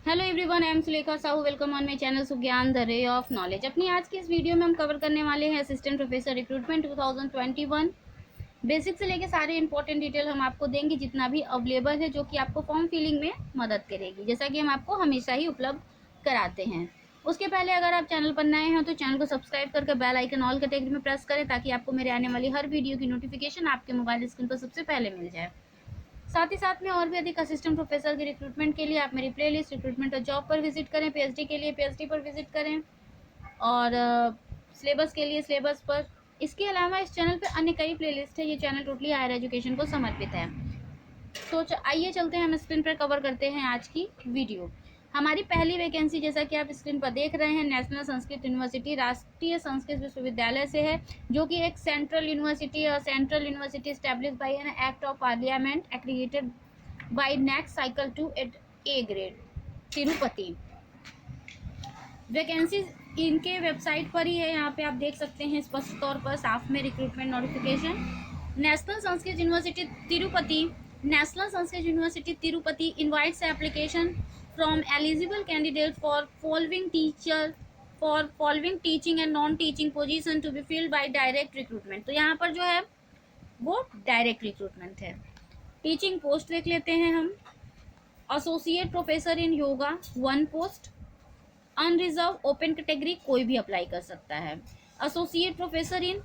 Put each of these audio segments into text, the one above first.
Hello everyone, I am Sulekha Sahu. Welcome on my channel Sugyan the ray of knowledge. अपनी आज की इस वीडियो में हम कवर करने वाले हैं असिस्टेंट प्रोफेसर रिक्रूटमेंट 2021। बेसिक से लेके सारे इंपॉर्टेंट डिटेल हम आपको देंगे, जितना भी अवेलेबल है, जो कि आपको फॉर्म फिलिंग में मदद करेगी, जैसा कि हम आपको हमेशा ही उपलब्ध कराते हैं। उसके पहले अगर आप चैनल पर नए हैं तो चैनल को सब्सक्राइब करके बेल आइकन ऑल कैटेगरी में प्रेस करें, ताकि आपको मेरे आने वाली हर वीडियो की नोटिफिकेशन आपके मोबाइल स्क्रीन पर सबसे पहले मिल जाए। साथ ही साथ में और भी अधिक असिस्टेंट प्रोफेसर के रिक्रूटमेंट के लिए आप मेरी प्लेलिस्ट रिक्रूटमेंट और जॉब पर विजिट करें। पीएचडी के लिए पीएचडी पर विजिट करें, और सिलेबस के लिए सिलेबस पर। इसके अलावा इस चैनल पर अन्य कई प्लेलिस्ट है। ये चैनल टोटली हायर एजुकेशन को समर्पित है। तो आइए चलते हैं, हम स्क्रीन पर कवर करते हैं आज की वीडियो। हमारी पहली वैकेंसी, जैसा कि आप स्क्रीन पर देख रहे हैं, नेशनल संस्कृत यूनिवर्सिटी राष्ट्रीय संस्कृत विश्वविद्यालय से है, जो कि एक सेंट्रल यूनिवर्सिटी और central university established by an act of parliament accredited by next cycle two at A grade, Tirupati. Vacancy इनके वेबसाइट पर ही है, यहाँ पे आप देख सकते हैं स्पष्ट तौर पर साफ में recruitment notification. National Sanskrit university Tirupati, national Sanskrit university Tirupati invites application from eligible candidate for following teaching and non teaching position to be filled by direct recruitment। तो यहाँ पर जो है वो डायरेक्ट रिक्रूटमेंट है। टीचिंग पोस्ट देख लेते हैं हम। Associate professor in yoga 1 post, unreserve open category, कोई भी अप्लाई कर सकता है। Associate professor in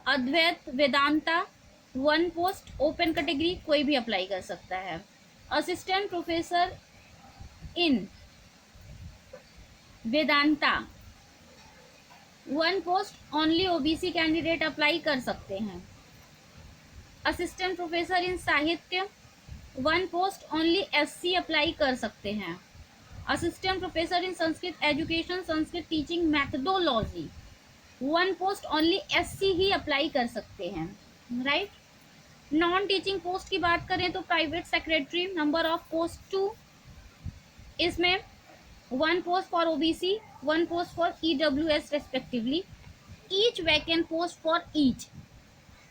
Advaita Vedanta 1 post, open category, कोई भी अप्लाई कर सकता है। Assistant professor in Vedanta 1 post, only OBC candidate apply कर सकते हैं। असिस्टेंट प्रोफेसर इन साहित्य 1 पोस्ट, ओनली एससी अप्लाई कर सकते हैं। असिस्टेंट प्रोफेसर इन Sanskrit education, Sanskrit teaching methodology 1 post, only SC ही अप्लाई कर सकते हैं, राइट। नॉन टीचिंग पोस्ट की बात करें तो private secretary, number of post 2, इसमें 1 post for OBC, 1 post for EWS respectively, each vacant post for each.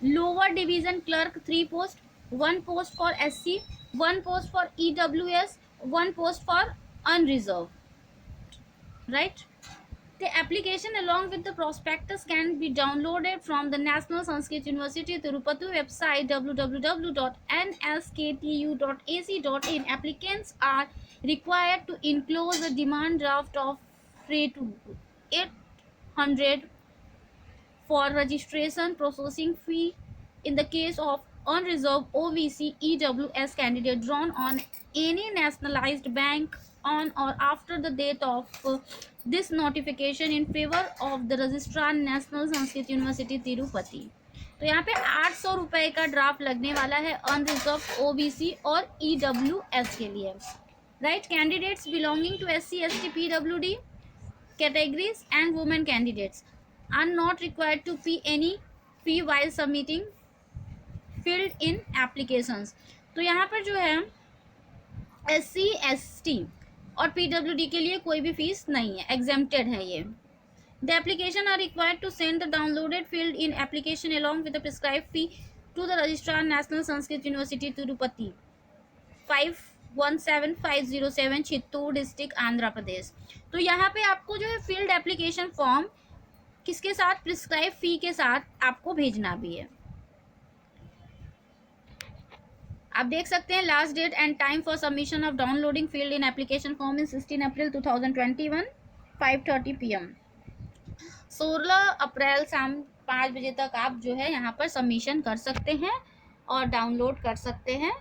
Lower division clerk 3 post, 1 post for SC, 1 post for EWS, 1 post for unreserve, right. The application along with the prospectus can be downloaded from the National Sanskrit University Tirupati website www.nsktu.ac.in. Applicants are required to enclose a demand draft of $800 for registration processing fee in the case of unreserved OBC EWS candidate drawn on any nationalized bank on or after the date of this notification in favor of the registrar National Sanskrit University Tirupati। तो यहाँ पे 800 रुपये का draft लगने वाला है unreserved OBC और EWS के लिए, right. Candidates belonging to SC ST PWD categories and women candidates are not required to pay any fee while submitting filled in applications. तो यहाँ पर जो है एससी एसटी और पीडब्ल्यूडी के लिए कोई भी फीस नहीं है, एग्जेम्प्टेड है ये। The application are required to send the downloaded field in application along with the prescribe fee to the registrar national Sanskrit university Tirupati 517507 Chittoor district Andhra Pradesh. तो यहाँ पे आपको जो है फील्ड एप्लीकेशन फॉर्म किसके साथ, प्रिस्क्राइब फी के साथ आपको भेजना भी है। आप देख सकते हैं last date and time for submission of downloading field in application form in 16 April 2021 5:30 PM। 16 अप्रैल शाम 5 बजे तक आप जो है यहाँ पर सबमिशन कर सकते हैं और डाउनलोड कर सकते हैं।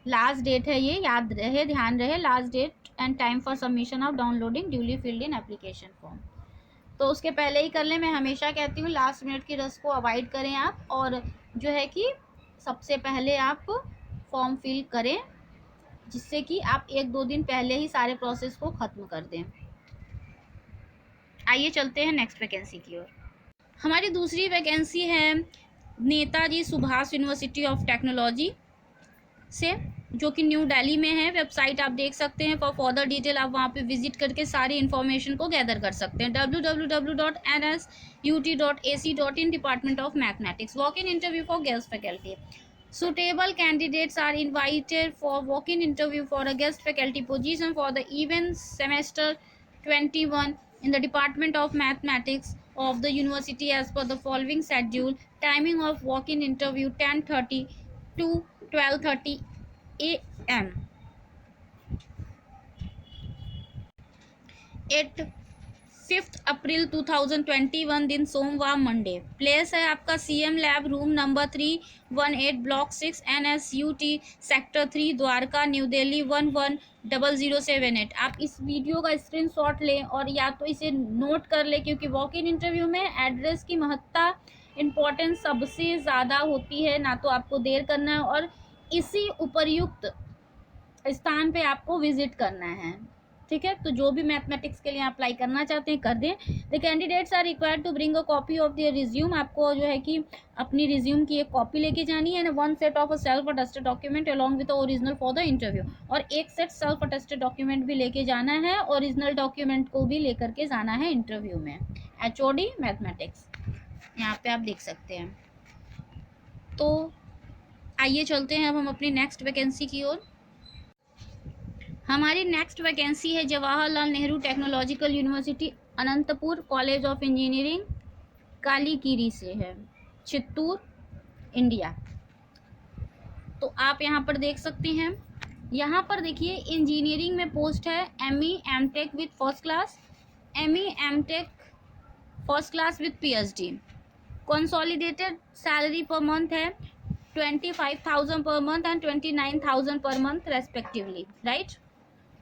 लास्ट डेट है ये, याद रहे, ध्यान रहे, last date and time for submission of downloading duly field in application form. तो उसके पहले ही कर लें। मैं हमेशा कहती हूँ लास्ट मिनट की रस को अवॉइड करें आप, और जो है कि सबसे पहले आप फॉर्म फिल करें, जिससे कि आप 1-2 दिन पहले ही सारे प्रोसेस को ख़त्म कर दें। आइए चलते हैं नेक्स्ट वैकेंसी की ओर। हमारी दूसरी वैकेंसी है Netaji Subhash university of technology से, जो कि न्यू दिल्ली में है। वेबसाइट आप देख सकते हैं। फॉर फर्दर डिटेल आप वहाँ पे विजिट करके सारी इन्फॉर्मेशन को गैदर कर सकते हैं। www.nsut.ac.in department of mathematics. Walk in interview for guest faculty. Suitable candidates are invited for walk-in interview for a guest faculty position for the even semester 21 in the Department of Mathematics of the university as per the following schedule. Timing of walk-in interview 10:30 to 12:30 a.m. Eight 5 अप्रैल 2021 दिन सोमवार Monday. Place है आपका CM lab room number 318 block 6 NSUT sector 3 Dwarka new Delhi 110078। आप इस video का screenshot लें और या तो इसे नोट कर लें, क्योंकि वॉक इन इंटरव्यू में एड्रेस की महत्ता इम्पोर्टेंस सबसे ज़्यादा होती है। ना तो आपको देर करना है और इसी उपर्युक्त स्थान पे आपको विजिट करना है। ठीक है, तो जो भी मैथमेटिक्स के लिए अप्लाई करना चाहते हैं कर दें। The candidates are required to bring a copy of their resume. आपको जो है कि अपनी रिज्यूम की एक कॉपी लेके जानी है, one set of a self attested document along with original for the interview. और एक सेट सेल्फ अटेस्टेड डॉक्यूमेंट भी लेके जाना है, ओरिजिनल डॉक्यूमेंट को भी लेकर के जाना है इंटरव्यू में। HOD मैथमेटिक्स यहाँ पे आप देख सकते हैं। तो आइए चलते हैं अब हम अपनी नेक्स्ट वैकेंसी की ओर। हमारी नेक्स्ट वैकेंसी है Jawaharlal Nehru technological university Anantapur college of engineering Kalikiri से है, चित्तूर इंडिया। तो आप यहाँ पर देख सकते हैं, यहाँ पर देखिए इंजीनियरिंग में पोस्ट है ME MTech with first class, ME MTech first class with PhD। Consolidated salary per month है 25,000 per month and 29,000 per month respectively, right.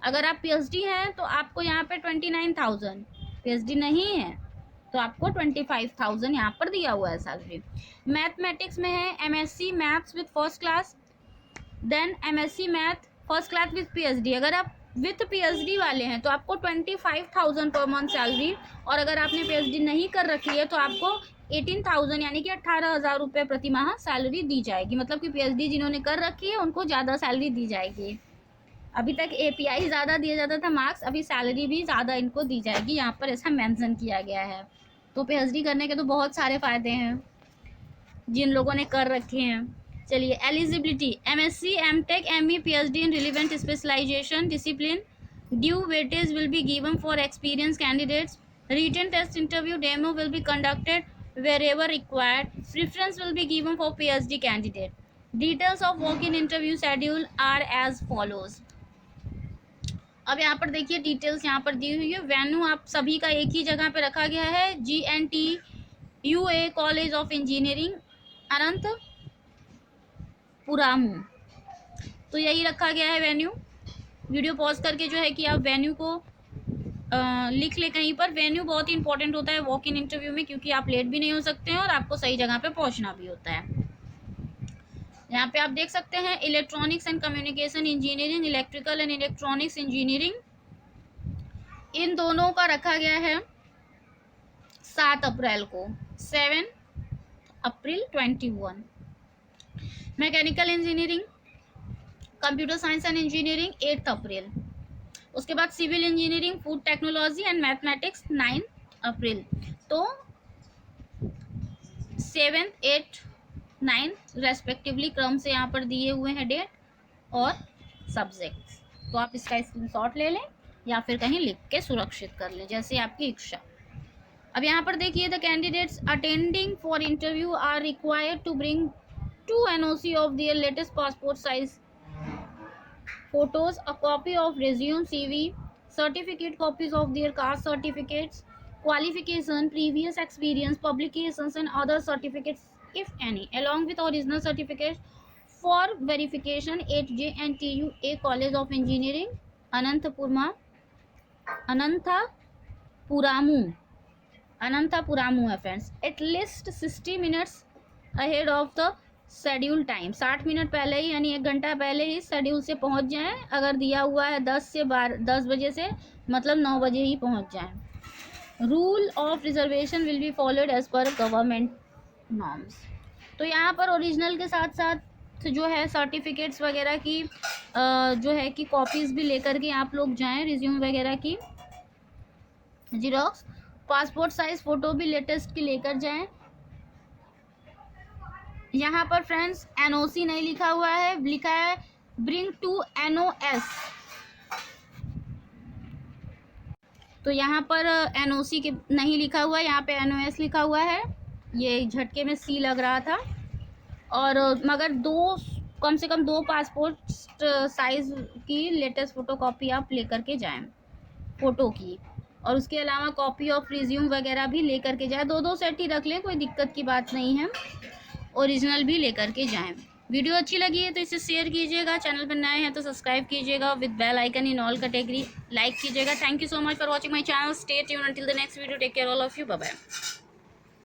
अगर आप PhD हैं तो आपको यहाँ पे 29,000, PhD नहीं है तो आपको 25,000 यहाँ पर दिया हुआ है सैलरी। मैथमेटिक्स में है MSc maths with first class, then MSc math first class with PhD। अगर आप विथ PhD वाले हैं तो आपको 25,000 पर मंथ सैलरी, और अगर आपने PhD नहीं कर रखी है तो आपको 18,000 यानी कि 18,000 रुपये प्रति माह सैलरी दी जाएगी। मतलब कि PhD जिन्होंने कर रखी है उनको ज़्यादा सैलरी दी जाएगी। अभी तक API ज़्यादा दिया जाता था मार्क्स, अभी सैलरी भी ज़्यादा इनको दी जाएगी, यहाँ पर ऐसा मेंशन किया गया है। तो PhD करने के तो बहुत सारे फ़ायदे हैं जिन लोगों ने कर रखे हैं। चलिए eligibility MSc MTech ME PhD in relevant specialisation discipline, due weightage will be given for experience candidates, written test interview demo will be conducted wherever required, preference will be given for PhD candidate. Details of walk-in interview schedule are as follows. अब यहाँ पर देखिए details यहाँ पर दी हुई है। Venue आप सभी का एक ही जगह पे रखा गया है, GNTUA कॉलेज ऑफ इंजीनियरिंग अनंतपुरामू। तो यही रखा गया है वेन्यू। वीडियो पॉज करके जो है कि आप वेन्यू को लिख ले कहीं पर। वेन्यू बहुत ही इंपॉर्टेंट होता है वॉक इन इंटरव्यू में, क्योंकि आप लेट भी नहीं हो सकते हैं और आपको सही जगह पे पहुंचना भी होता है। यहाँ पे आप देख सकते हैं electronics and communication engineering, electrical and electronics engineering, इन दोनों का रखा गया है 7 अप्रैल को, 7 अप्रैल 21। Mechanical engineering, computer science and engineering 8 अप्रैल। उसके बाद civil engineering, food technology and mathematics 9 अप्रैल। तो 7, 8, 9 रेस्पेक्टिवली क्रम से यहाँ पर दिए हुए हैं डेट और सब्जेक्ट्स। तो आप इसका स्क्रीनशॉट ले लें या फिर कहीं लिख के सुरक्षित कर लें, जैसे आपकी इच्छा। अब यहाँ पर देखिए the candidates attending for interview are required to bring 2 NOC of their latest passport size photos, a copy of resume, CV, certificate copies of their caste certificates, qualification, previous experience, publications and other certificates if any, along with original certificates for verification at JNTUA College of Engineering अनंतपुरामू है friends. At least 60 minutes ahead of the schedule time, 60 minute पहले ही यानी 1 घंटा पहले ही schedule से पहुंच जाएं। अगर दिया हुआ है 10 बजे से, मतलब 9 बजे ही पहुंच जाएं। Rule of reservation will be followed as per government norms. तो यहाँ पर ओरिजिनल के साथ साथ जो है सर्टिफिकेट्स वगैरह की जो है कि कॉपीज़ भी लेकर के आप लोग जाएं, रिज्यूम वगैरह की जीरोक्स, पासपोर्ट साइज फ़ोटो भी लेटेस्ट की लेकर जाएं। यहाँ पर फ्रेंड्स NOC नहीं लिखा हुआ है, लिखा है ब्रिंग टू NOS। तो यहाँ पर NOC के नहीं लिखा हुआ है, यहाँ पे NOS लिखा हुआ है। ये झटके में C लग रहा था। और मगर कम से कम 2 पासपोर्ट साइज़ की लेटेस्ट फ़ोटोकॉपी आप लेकर के जाएं फ़ोटो की, और उसके अलावा कॉपी ऑफ रिज्यूम वगैरह भी लेकर के जाएं। 2-2 सेट ही रख लें, कोई दिक्कत की बात नहीं है। ओरिजिनल भी लेकर के जाएं। वीडियो अच्छी लगी है तो इसे शेयर कीजिएगा, चैनल पर नए हैं तो सब्सक्राइब कीजिएगा, with bell icon in all category like कीजिएगा। Thank you so much for watching my channel. Stay tuned until the next video. Take care all of you. Bye bye.